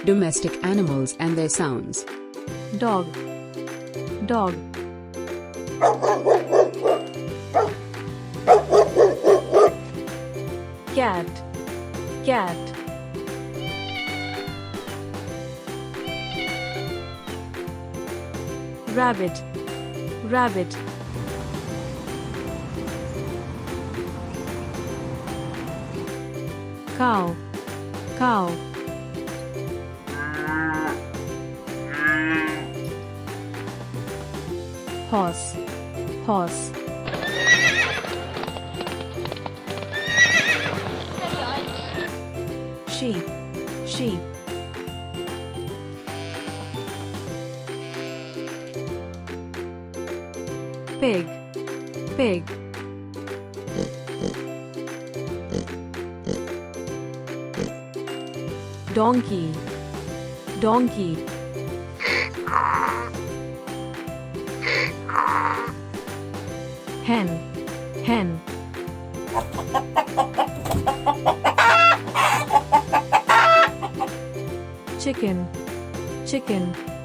Domestic animals and their sounds. Dog, dog. Cat, cat. Rabbit, rabbit. Cow, cow. Horse, horse. Sheep, sheep. Pig, pig. Donkey, donkey. Hen, hen. Chicken, chicken.